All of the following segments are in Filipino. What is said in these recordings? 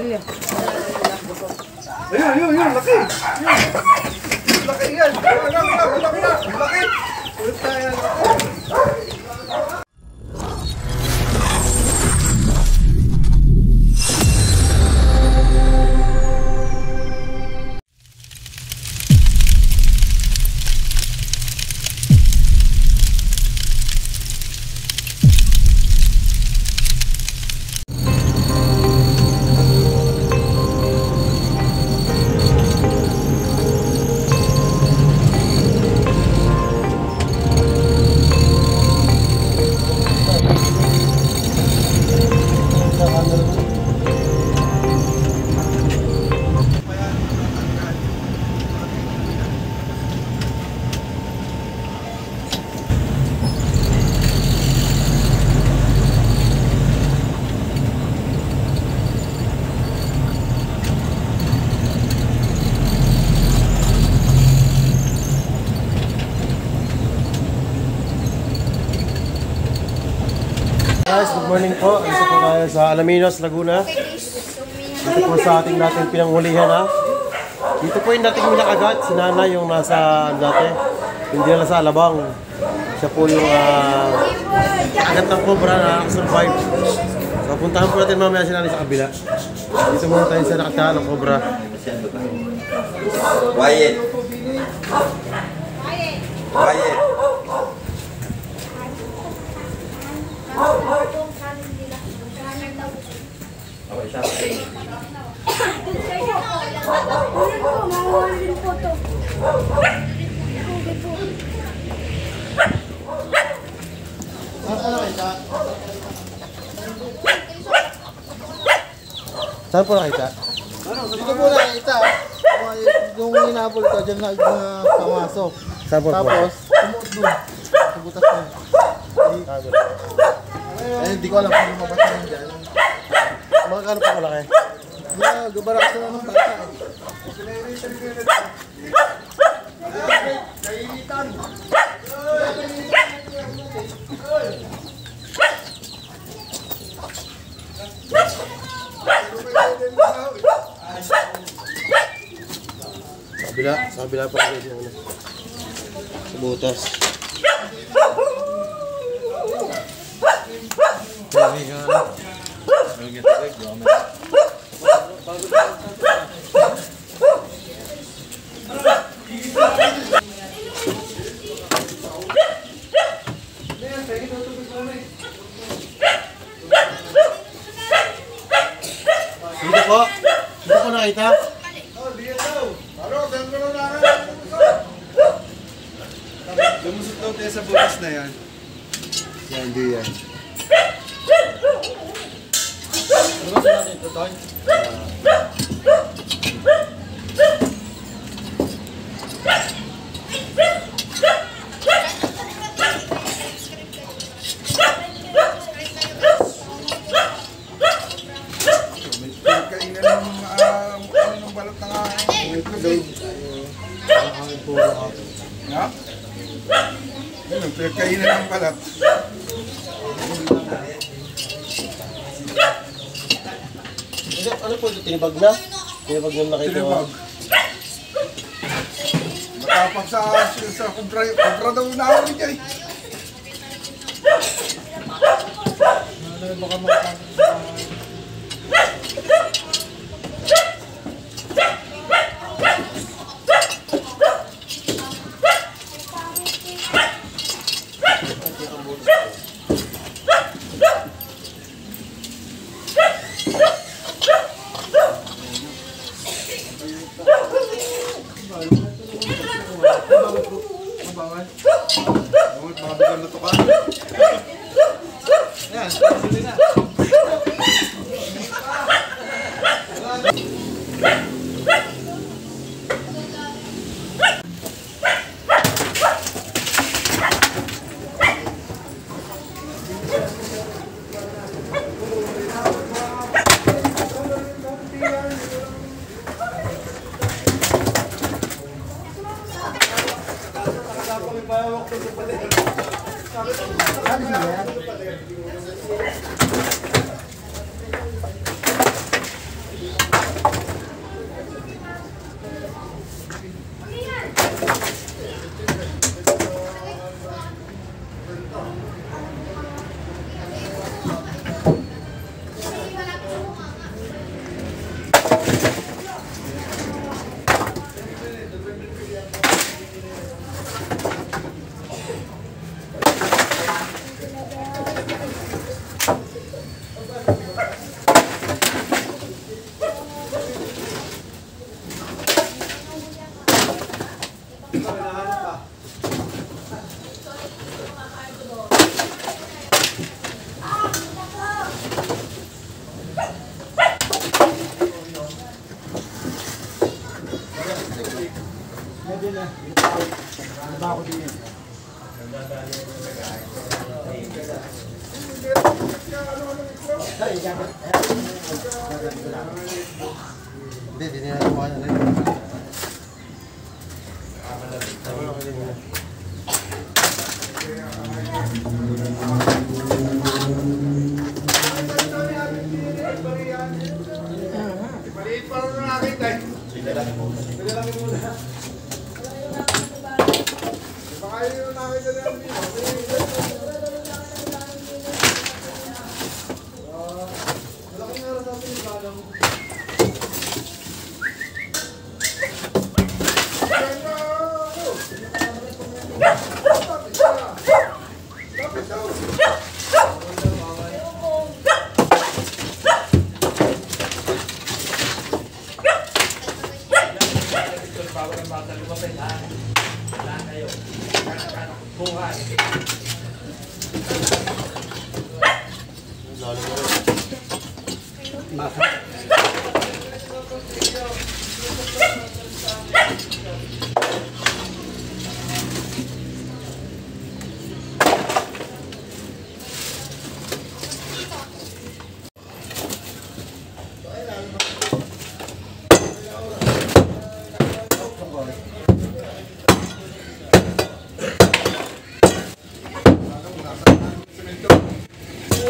pamilya. Ayun, laki. Laki yan. Laki. Guys, good morning po. Dito po tayo sa Alaminos, Laguna. Dito po sa ating dating pinanghulihan ha. Dito po yung dating minakagat. Si Nana yung nasa dati. Hindi na sa Alabang. Siya po yung agat ng cobra na nakasurvive. So puntahan po natin mamaya si Nana sa kabila. Dito muna tayo sa nakatahan ng cobra. Wyatt. Saan po nakita? Dito po nakita. Yung hinabol ko, dyan na kamasok. Saan po? Tapos, tumuot doon. Sa butas na. Eh, hindi ko alam kung lumabas na yun dyan. Magkano po malaki? Gabarak sa ng bata eh. Sa kabila pa rin yung sa butas. Dito po nakita? Lumusot daw tayo sa butas na yan. Yan, hindi yan. Lumusot natin ito, Toy. Kainan ng balat ng hangin. Ha? Ganun, kainan ng balat. Ano po ito? Tinibag na? Tinibag na nakita. Tinibag. Matapag sa kubra daw na ako niya eh. Baka makakagod. Yan, sige na. Hindi na nakuha na rin. Maliit pa rin nakakita eh. Pinalaki muna. Baka yun nakakita na yung dito. Malaki nga rin natin yung balang.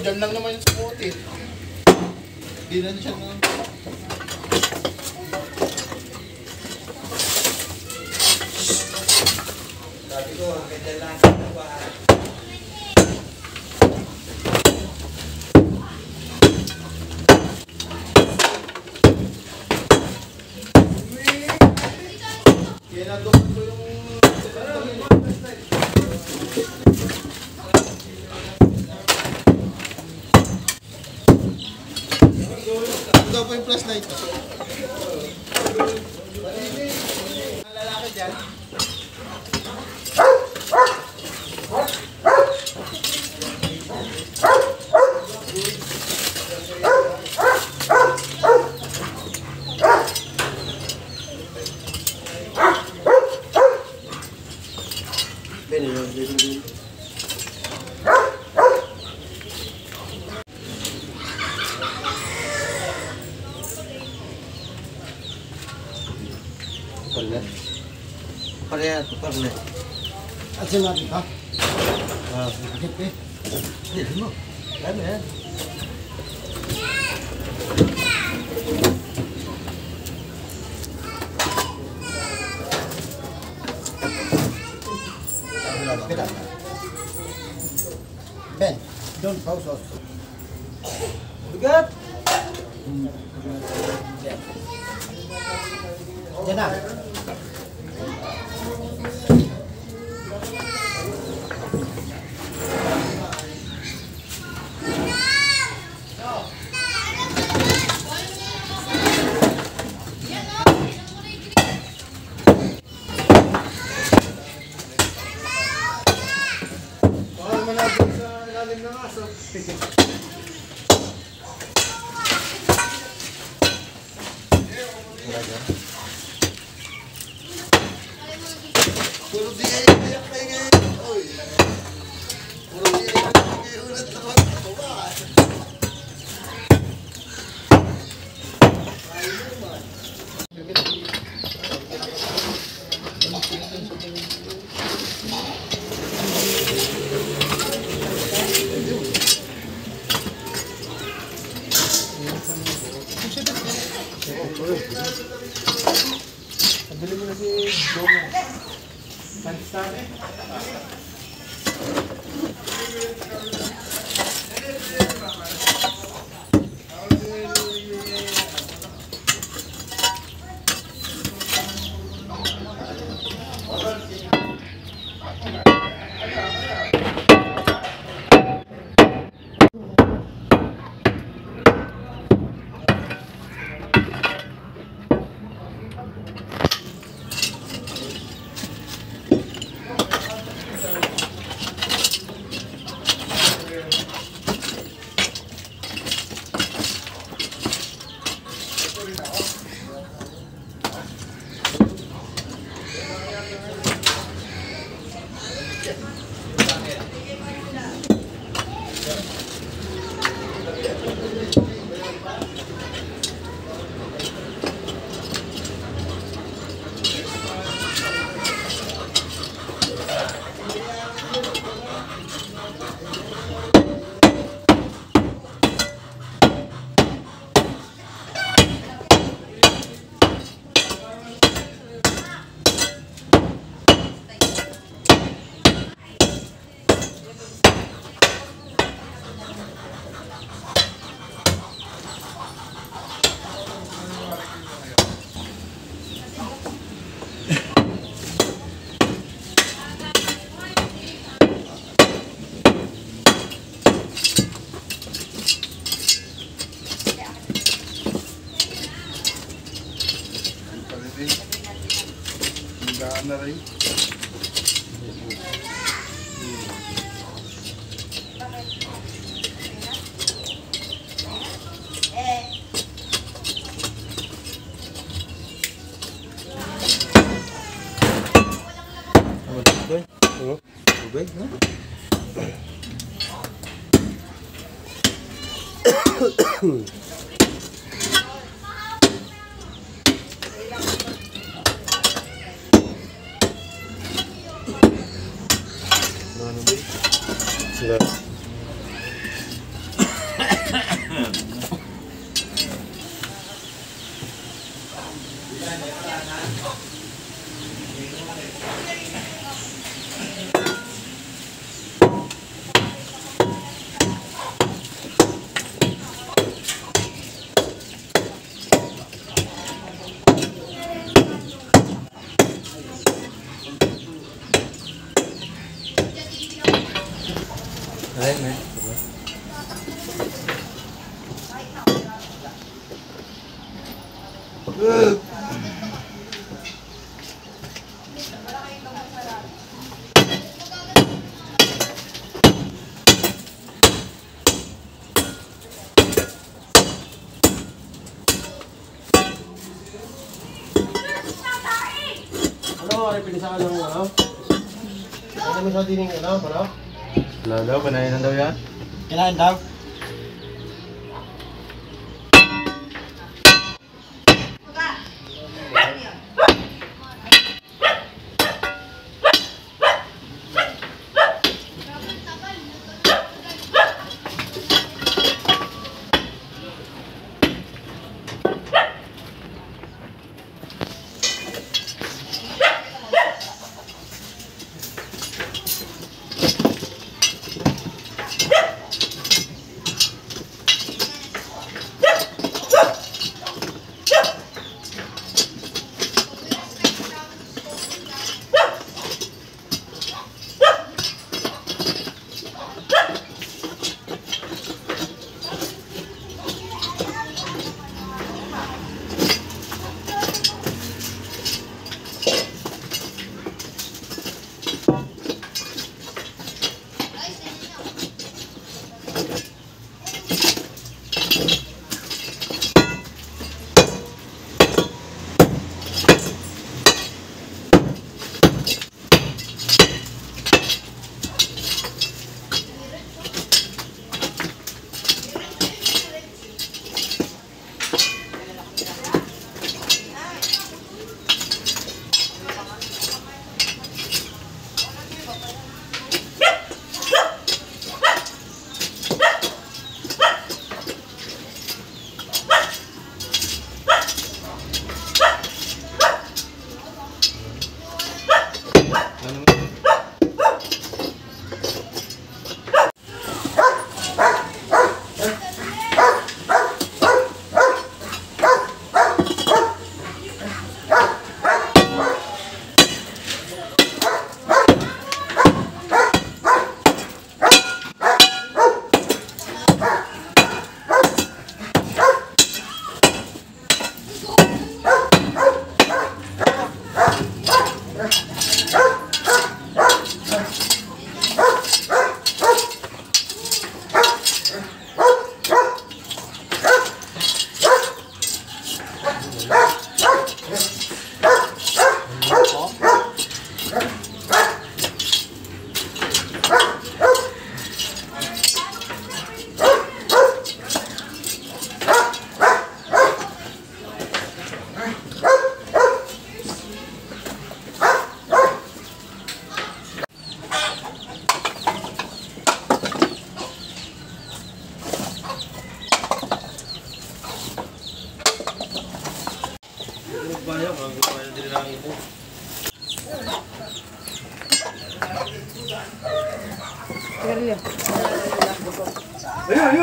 Diyan lang naman yung spot eh. Hindi na siya naman. Sabi ko, kaya lang ito ba? Ginagawa ko yung... Ito po yung flashlight. Ang lalaki dyan. Pareha ito, pareha. At sinabi ka? Sakit eh. Hindi mo. Ano yan? Ben, don't pause us. Bigat! Diyan na. Puro di kayo kayak kayo ngayon. Oy. Puro di kayo ulit naman. Pabili mo na si Domo. Pansta. na rin. Tubig, no? Sila. Ay, man. Ano, ay pinisahan ng ano? Ano mo sa dining ano, ano? Wala daw, panayin na daw yan. Kinain daw?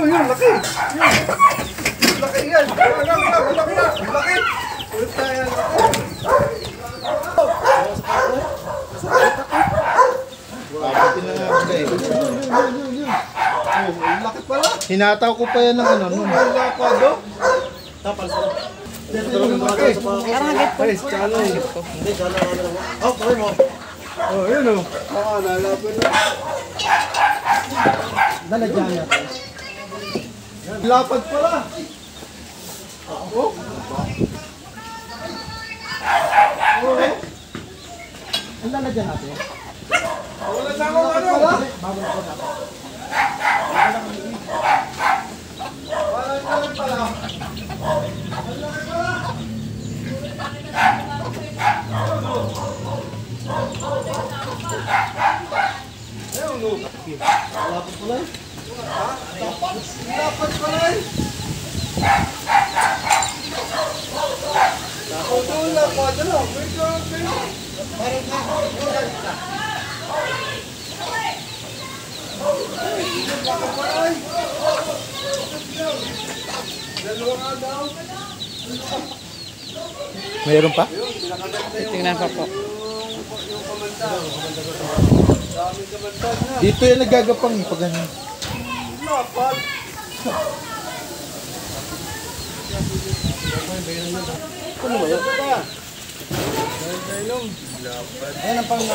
Ayun, laki! Laki yan! Laki! Ulit tayo, Hinataw ko pa yan ng ano, nun. laki! Tapos, Karagit po. Hindi, sana ano naman. Oh, kawin mo. Oh, yun o. Baka nalaban na. Lalagyan natin. Lapad pala. Oh. Ang lalagyan natin. Wala na akong ano. Wala pala. Lapot pala eh. Lapad pala eh. Doon lang po. Dalaw. Mayroon pa? Tingnan ko po. Dito yung nagagapang pag ano. Lapad.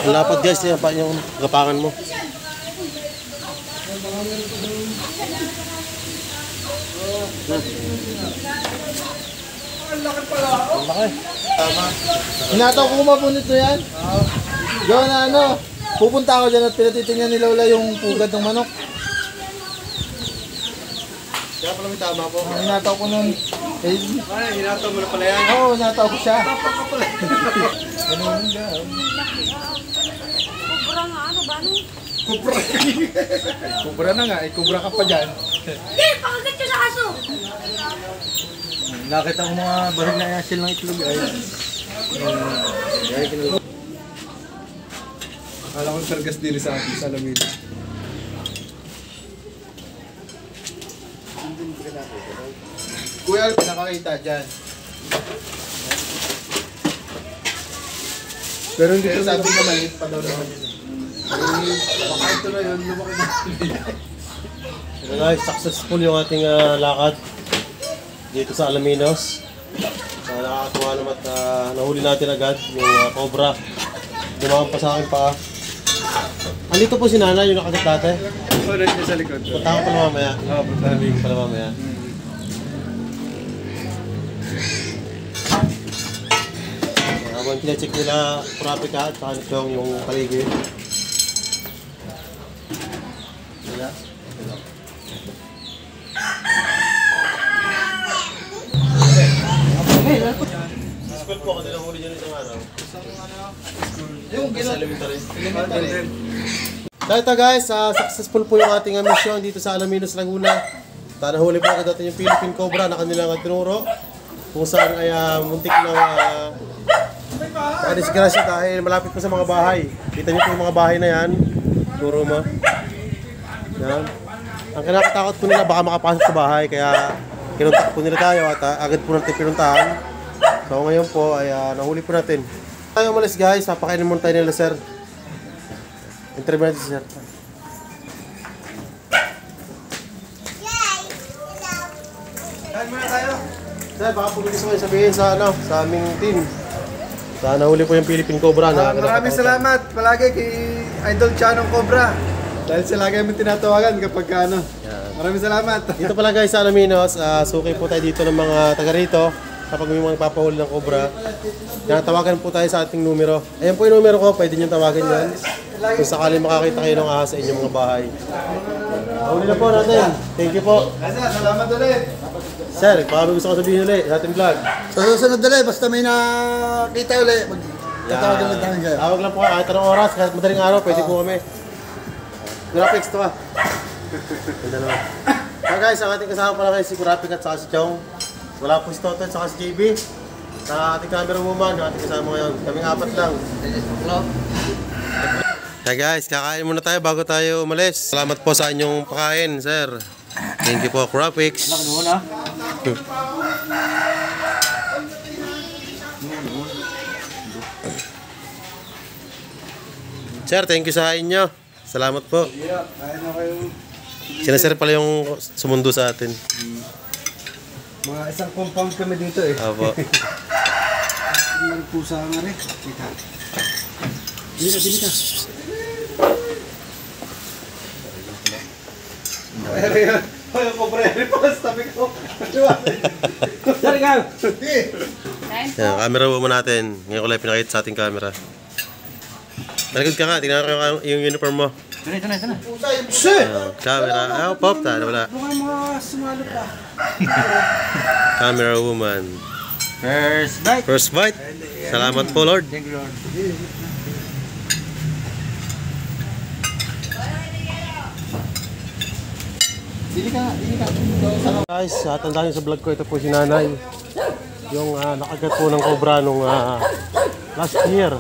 Ang lapot guys, yan pa yung gapangan mo. Hinataw ko kumabon nito yan. Gawa na ano. Pupunta ako dyan at pinatitingnan ni Lola yung pugad ng manok. Kaya pala may tama po. Hinataw ko nun. Eh, Ay, hinataw mo na pala yan. oo, hinataw ko siya. Kubra nga, ano ba? Ano? Kubra na nga, kubra ka pa dyan. Hindi, pakagat ka sa aso. Nakita ko mga bahig na asil ng itlog ay. Akala ko sargas diri sa akin sa lamig. Kuya, pinakakita dyan. Pero hindi ko sabi na maliit pa daw naman yun. Baka ito na yun, lumaki na. So guys, successful yung ating lakad dito sa Alaminos. Nakakatuwa naman at nahuli natin agad yung cobra. Dumawang pa sa akin pa. Andito po si Nana, yung nakagat dati. Oo, nandiyan sa likod. Punta ko pala mamaya. Oo, puntahan Pala mamaya. Habang kina-check nila Kurapika at saka nitong yung paligid. Wala. School po ako nilang huli dyan isang araw. Yung Sa elementary. So ito guys, successful po yung ating mission dito sa Alaminos, Laguna. Nahuli po agad natin yung Philippine Cobra na kanilang tinuro. Kung saan ay muntik na nakadisgrasya dahil malapit po sa mga bahay. Kita niyo po yung mga bahay na yan. Turo mo. Yan. Ang kinakatakot po nila baka makapasok sa bahay kaya kinuntak po nila tayo at agad po natin pinuntahan. So ngayon po ay nahuli po natin. Tayo umalis guys, papakainin muna tayo nila sir. Interview natin si sir. Kain muna tayo. Sir, baka po gusto kayo sabihin sa sa aming team. Sa nahuli po yung Philippine Cobra na Maraming salamat palagi kay Idol Chanong Cobra. Dahil sila lagi mo tinatawagan kapag ano. Maraming salamat. Dito pala guys sa Alaminos, suki po tayo dito ng mga taga rito. Kapag may mga nagpapahuli ng cobra, tawagan po tayo sa ating numero. Ayan po yung numero ko, pwede nyo tawagan yan. Kung sakaling makakita kayo ng ahas sa inyong mga bahay. Huli na po natin. Thank you po. Salamat ulit. Sir, baka may gusto ko sabihin ulit sa ating vlog. Sa susunod ulit, basta may nakita ulit, tatawagan ulit namin kayo. Tawag lang po kahit anong oras, kahit madaling araw, pwede po kami. Graphics to ah. Ganda naman. So guys, ang ating kasama pala kayo si Kurapik at saka si Chong. Wala po si Toto at saka si JB. Sa ating camera woman, ang ating kasama ngayon. Kaming apat lang. Hey guys, kakain muna tayo bago tayo umalis. Salamat po sa inyong pakain, sir. Thank you po, Kurapix. Sir, thank you sa inyo. Salamat po. Sina sir pala yung sumundo sa atin. Mga isang compound kami dito eh. Opo. May pusa nga rin. Kita. Dili ka. Ay, yung pobre pa sa tabi ko. Sorry ka. Yan, camera mo natin. Ngayon ko lang pinakita sa ating camera. Talikod ka nga, tingnan ko yung uniform mo. Pusa yung pusa. Camera, pop, wala. Mga sumalo pa. Camera woman. First bite. First bite. Salamat po, Lord. Thank you, Lord. Dili ka. Guys, tandaan nyo sa vlog ko, ito po si Nanay. Yung nakagat po ng cobra nung last year.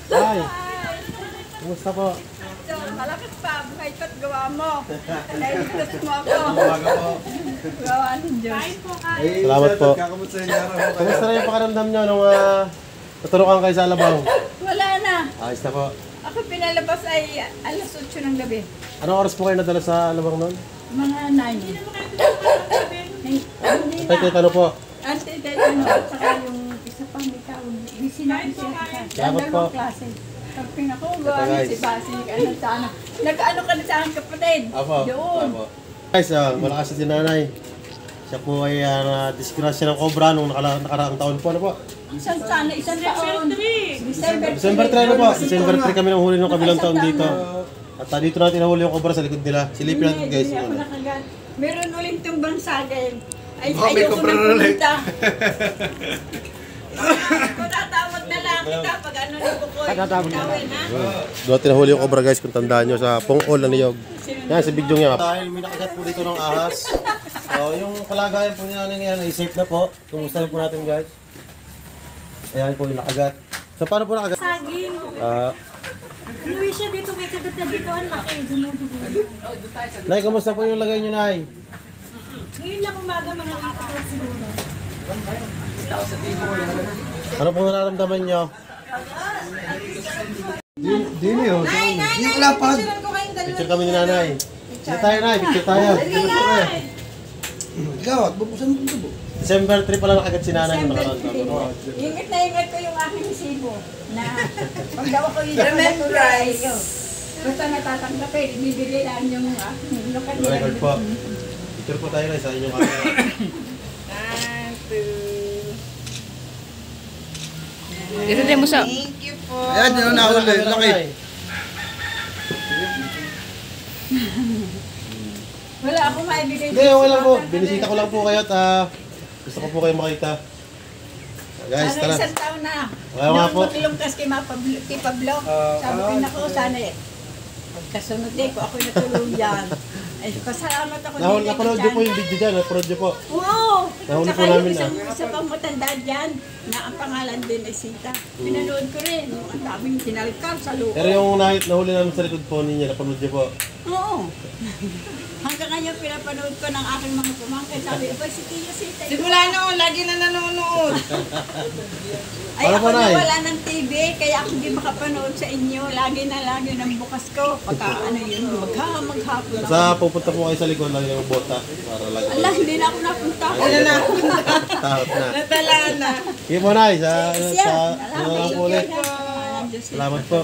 Ay, kumusta po? Malakas pa, buhay ko't gawa mo. Nailigtas mo ako. Umaga po. Gawa ng Diyos. Salamat po. Kakamot sa inyo araw. Kumusta na yung pakiramdam nyo nung naturukan kayo sa Alabang? Wala na. Ayos na po. Ako pinalabas ay alas 8 ng gabi. Anong oras po kayo nadala sa Alabang noon? Mga 9. Hindi Ay, na. kahit ano po. Ante, ano, saka yung isa pang ikaw. Sinabi siya isa. Salamat po. Dalawang klase. Sabi ako, gawa guys. si Basi. Ano sana. Nag-ano ka na sa akin kapatid. Doon. Guys, malakas si Nanay. Siya po ay na-disgrasya ng cobra nung nakaraang taon po. Ano po? Isang taon. December 3 na po. December 3 kami nang huli ng kabilang taon dito. At dito natin nahuli yung cobra sa likod nila. Silipin natin guys. Hindi ako nakagat. Meron ulit yung bansagin. Ay, Baka may ayoko cobra na na ulit. pumunta. Kung tatawag na lang kita pag ano ni Bukoy. Tatawin ha. Doon natin nahuli yung cobra guys kung tandaan nyo sa Pungol na niyog. Yan, sa video niya. Dahil may nakagat po dito ng ahas. So, yung kalagayan po niya ngayon ay safe na po. Kumusta na po natin guys. Ayan po yung nakagat. So, paano po nakagat? Saging. Inuwi siya dito may kagat na dito. Ang laki. Dumudugo. Nay, kumusta po yung lagay nyo, Nay? Ngayon lang umaga mga kapatid siguro. Ano po nararamdaman nyo? Dili oh. Yung lapad. Picture kami ni Nanay. Picture tayo, Nay. Picture tayo. Gawat, bubusan mo ito. December 3 pala nakagat si Nanay yung December nakararamdaman. 3. Ingat ko yung aking resibo. Na pag daw ako yung remembrance. Basta natatanggapin, ibibigay lang yung local Record po. Picture po tayo, Nay, sa inyong camera. Ito din mo sa... Ayan, yun na huli. Laki. Wala akong maibigay. Hindi, okay lang po. Binisita ko lang po kayo at gusto ko po kayo makita. Guys, Sana tara. isang taon na. Ayaw nga po. Maglungkas kay Pablo. Sabi ko na ko, sana pagkasunod din ko, ako'y natulong dyan. Ay, pasalamat ako Napanood nyo po yung video dyan. Napanood nyo po. Oo! Nahuli Saka po namin, yung isa pang matanda dyan, na ang pangalan din ay Sita. Pinanood ko rin. Ang daming kinalkal sa loob. Pero yung nahuli namin sa likod po ninyo, napanood nyo po. Oo. Hanggang ngayon pinapanood ko ng aking mga pumangkin. Sabi, abay si Tia Sita. Simula noon, lagi na nanonood. Ay, Paano ako po, Nay? nawala ng TV, kaya ako hindi makapanood sa inyo. Lagi ng bukas ko. Pagka ano yun, maghapon ako. Sa pupunta po kayo sa likod, lagi ng bota. Para lagi. Ala, hindi na ako napunta. Tahot na. Natala na. Sige po, Nay. Sa Siya, ano lang po ulit. Diyos. Salamat po.